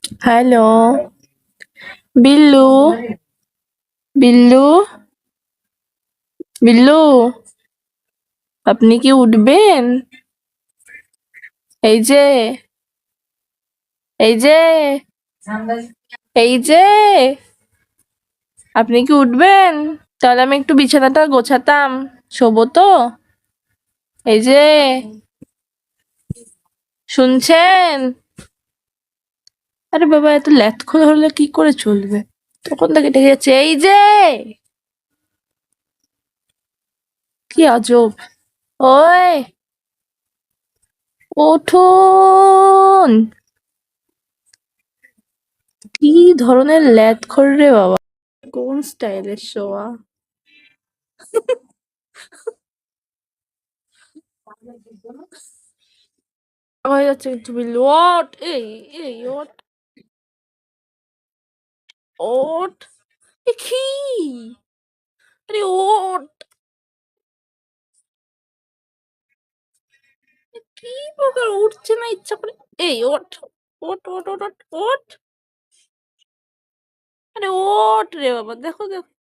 Hello, Billu, Billu, Billu, আপনি কি উঠবেন? এই যে, এই যে, এই যে, আপনি কি উঠবেন? তাহলে আমি একটু বিছানাটা গোছাতাম, শোবো তো? এই যে, শুনছেন? আরে বাবা, এত ল্যাথখোর হলে কি করে চলবে? তখন থেকে ডেকে যাচ্ছে, এই যে, কি আজব! ওই, উঠুন! কি ধরনের ল্যাথখোর রে বাবা! কোন স্টাইলের শোয়া? হয়ে যাচ্ছে কিন্তু বিল্লু, ওঠ! এই ওঠ! ওঠ! এ কি? আরে ওঠ! কি প্রকার উঠছে না ইচ্ছা করে? এই ওঠ! ওঠ, ওঠ, ওঠ, ওঠ, ওঠ! আরে ওঠ রে বাবা, দেখো দেখো